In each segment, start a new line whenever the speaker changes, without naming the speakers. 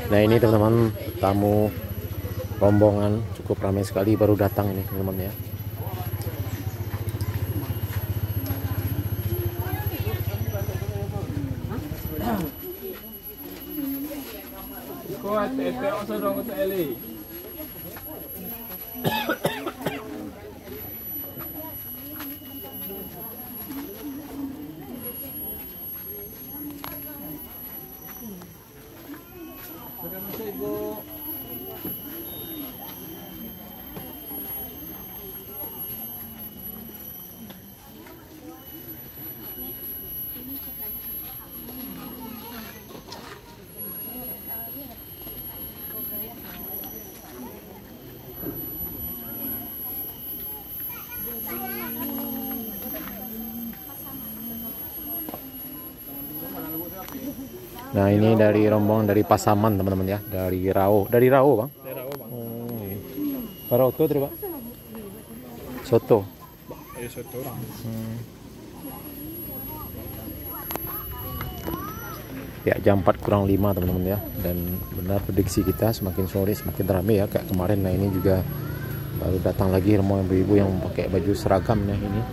Nah ini teman-teman, tamu rombongan cukup ramai sekali baru datang ini teman-teman ya. Nah ini dari rombongan dari Pasaman teman-teman ya, dari Rao bang. Oh, iya. Paroto tadi pak. Soto. Ya jam 4 kurang 5 teman-teman ya, dan benar prediksi kita semakin sore semakin ramai ya kayak kemarin. Nah ini juga baru datang lagi rombongan ibu-ibu yang pakai baju seragam ya ini.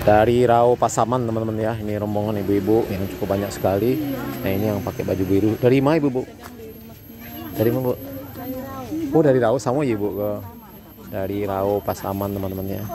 Dari Rao Pasaman teman-teman ya, ini rombongan ibu-ibu yang cukup banyak sekali. Nah ini yang pakai baju biru. Dari mana ibu-ibu? Dari mana bu? Oh dari Rao sama ya ibu ke. Dari Rao Pasaman teman-teman ya.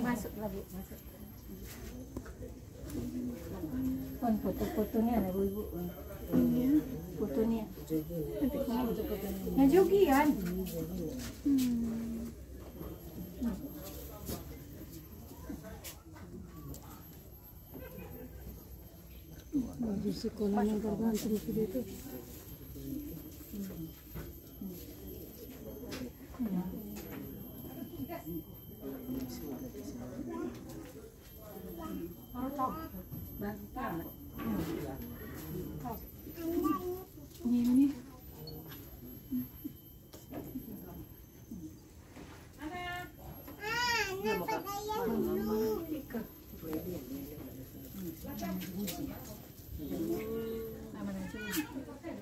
Masuklah bu, masuk. Kan foto-fotonya ada bu ibu. Fotonya. Nah jogian. Baju sekolah yang tergantung itu. Ini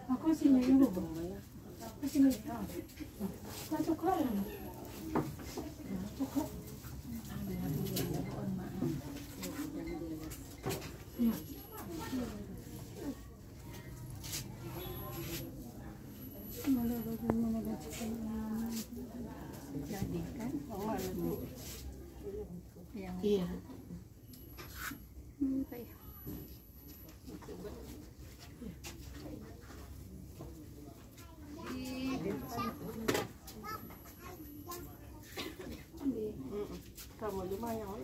aku sini dulu. Aku sini. Masuk ke dalam. Cukup. Jadikan yang iya. Kamu lumayan.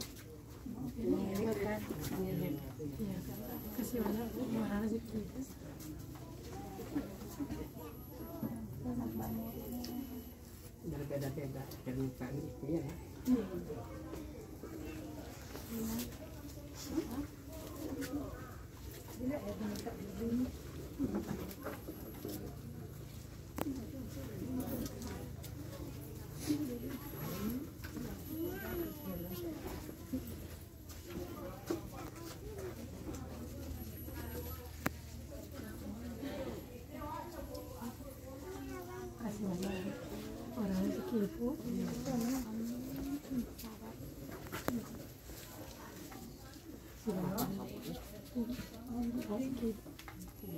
Kasih banyak. Mana sih? Berbeda-beda permukaan itu ya.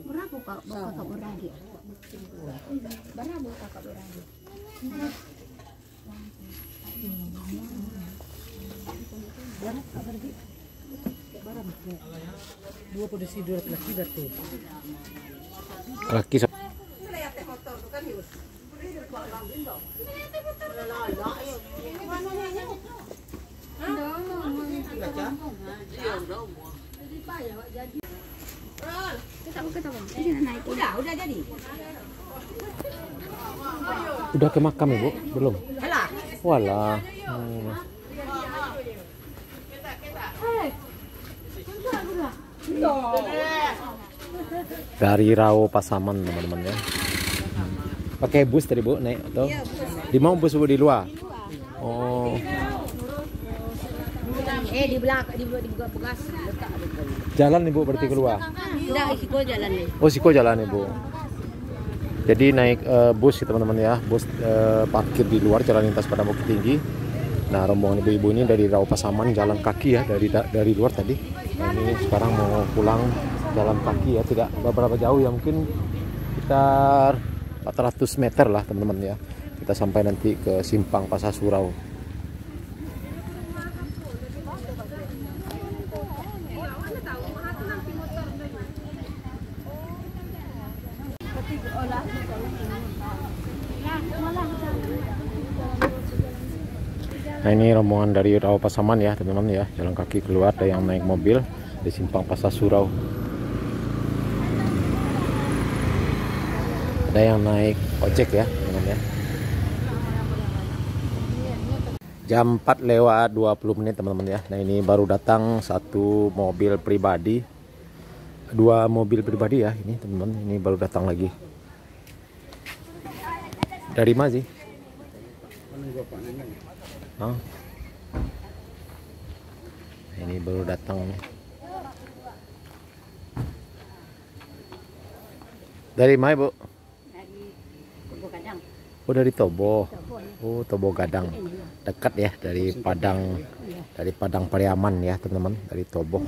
Berapa kak kakak beradik? Berapa kakak beradik?
Dua posisi dua laki berarti.
Laki
Udah jadi.
udah ke makam ibu? Belum? Walah. Dari Rao Pasaman teman-teman ya. Pakai bus tadi bu naik atau? Di mau bus bu di luar? Oh.
Di belakang di bekas letak
Jalan ibu berarti keluar?
Enggak, Siko jalan nih.
Oh Siko jalan ibu. Jadi naik bus ya teman-teman ya. Bus parkir di luar jalan lintas pada Bukit Tinggi. Nah rombongan ibu-ibu ini dari Rao Pasaman jalan kaki ya dari luar tadi. Nah, ini sekarang mau pulang jalan kaki ya, tidak beberapa jauh ya, mungkin sekitar 400 meter lah teman-teman ya. Kita sampai nanti ke Simpang Pasar Surau. Nah ini rombongan dari Rao Pasaman ya teman-teman ya, jalan kaki keluar, ada yang naik mobil di Simpang Pasar Surau, ada yang naik ojek ya teman-teman ya. Jam 4 lewat 20 menit teman-teman ya. Nah ini baru datang satu mobil pribadi, dua mobil pribadi ya ini teman-teman, ini baru datang lagi. Dari mana sih? Oh. Ini baru datang nih. Dari mana bu?
Dari Tobo Gadang.
Oh dari Tobo. Oh Tobo Gadang. Dekat ya dari Padang Pariaman ya teman-teman, dari Tobo.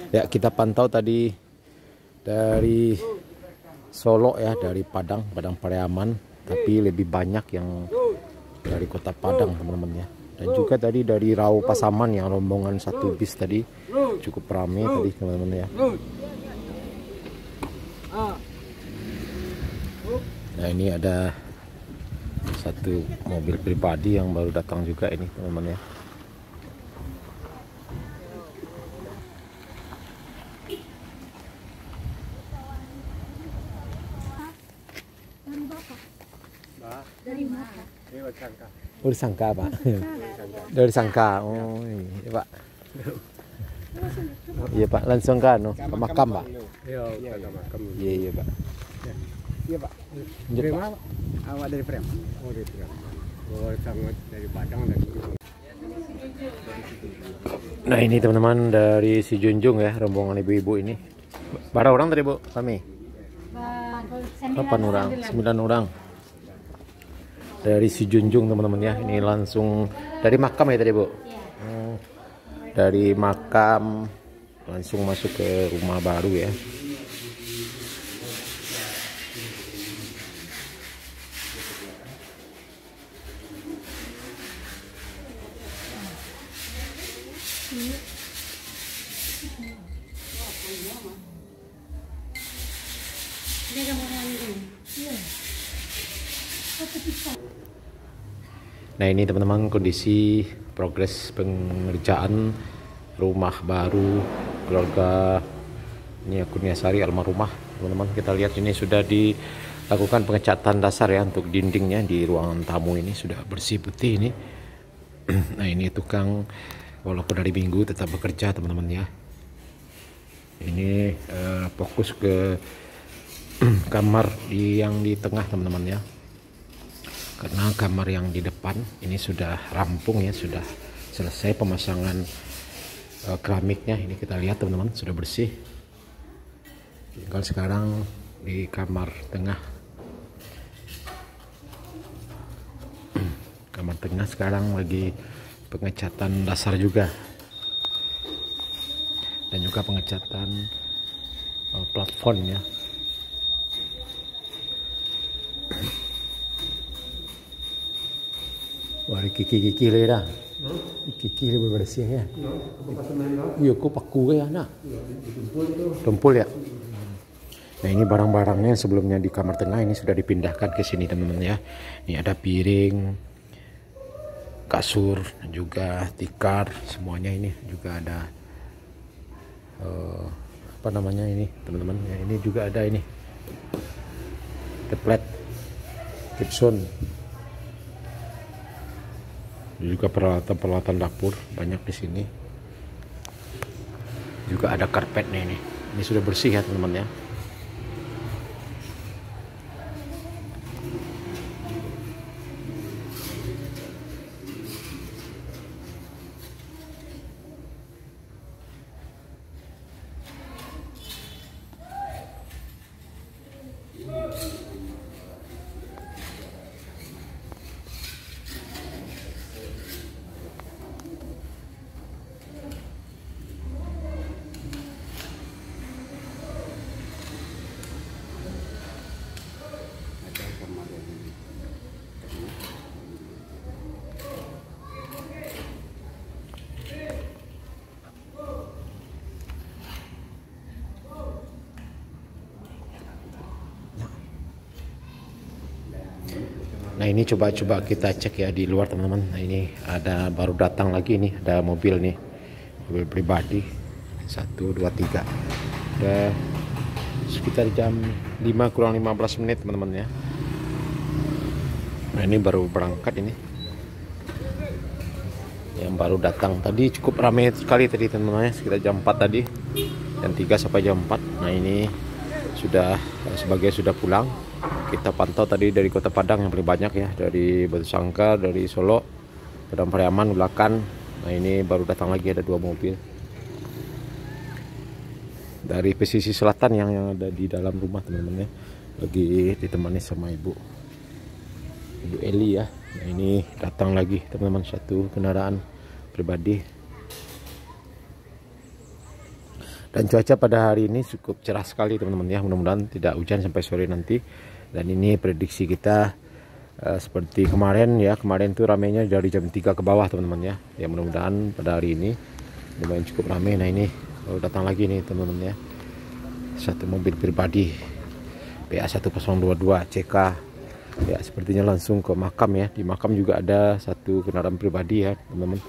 Ya kita pantau tadi dari Solo ya, dari Padang Pariaman. Tapi lebih banyak yang dari kota Padang teman-teman ya. Dan juga tadi dari Rao Pasaman yang rombongan satu bis tadi cukup ramai tadi teman-teman ya. Nah ini ada satu mobil pribadi yang baru datang juga ini teman-teman ya.
Dari mana?
Oh disangka pak? Dari Sangka. Oh iya pak. Iya pak, langsung kan ke makam pak?
Iya, ke makam.
Iya pak.
Iya pak. Dari mana? Awak dari Prem. Oh dari Prem. Oh sangat dari Padang dari.
Nah ini teman-teman dari si Junjung ya, rombongan ibu-ibu ini. Berapa orang tadi bu? Kami? 8 orang, 9 orang. Dari si Junjung teman-teman ya, ini langsung dari makam ya tadi bu? Dari makam langsung masuk ke rumah baru ya. Nah ini teman-teman kondisi progres pengerjaan rumah baru keluarga ini Kurniasari almarhumah teman-teman. Kita lihat ini sudah dilakukan pengecatan dasar ya untuk dindingnya di ruangan tamu, ini sudah bersih putih ini. Nah ini tukang walaupun dari minggu tetap bekerja teman-teman ya. Ini fokus ke kamar yang di tengah teman-teman ya, karena kamar yang di depan ini sudah rampung ya, sudah selesai pemasangan keramiknya. Ini kita lihat teman-teman sudah bersih. Tinggal sekarang di kamar tengah kamar tengah sekarang lagi pengecatan dasar juga, dan juga pengecatan plafon ya. Wah, kiki le dah. Kiki le bersih ya. Iya, kok paku ya nak. Tumpul ya. Nah, ini barang-barangnya sebelumnya di kamar tengah ini sudah dipindahkan ke sini teman-teman ya. Ini ada piring, kasur, dan juga tikar, semuanya ini juga ada apa namanya ini teman-teman ya. Ini juga ada ini teplet, Gibson, juga peralatan-peralatan dapur banyak di sini. Juga ada karpetnya ini. Ini sudah bersih ya teman-teman ya. Nah, ini coba kita cek ya di luar teman-teman. Nah, ini ada baru datang lagi nih, ada mobil nih, mobil pribadi 1, 2, 3. Udah sekitar jam 5 kurang 15 menit teman-teman ya. Nah, ini baru berangkat ini, yang baru datang tadi. Cukup ramai sekali tadi teman-teman ya, sekitar jam 4 tadi, jam 3 sampai jam 4. Nah, ini sudah sebagai sudah pulang. Kita pantau tadi dari Kota Padang yang paling banyak ya, dari Batu Sangkar, dari Solo, Padang Pariaman, Ulakan. Nah, ini baru datang lagi ada 2 mobil dari pesisir selatan yang ada di dalam rumah teman-teman ya, lagi ditemani sama Ibu Eli ya. Nah, ini datang lagi teman-teman, 1 kendaraan pribadi. Dan cuaca pada hari ini cukup cerah sekali teman-teman ya, mudah-mudahan tidak hujan sampai sore nanti. Dan ini prediksi kita seperti kemarin ya, kemarin tuh ramainya dari jam 3 ke bawah teman-teman ya. Ya, mudah-mudahan pada hari ini lumayan cukup ramai. Nah, ini baru datang lagi nih teman-teman ya, 1 mobil pribadi PA 1022 CK ya, sepertinya langsung ke makam ya. Di makam juga ada 1 kendaraan pribadi ya teman-teman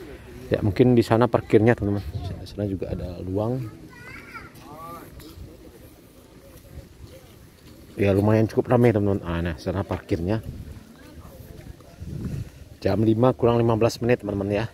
ya, mungkin di sana parkirnya teman-teman. Di sana juga ada luang ya, lumayan cukup ramai teman-teman. Nah, sana parkirnya. Jam 5 kurang 15 menit teman-teman ya.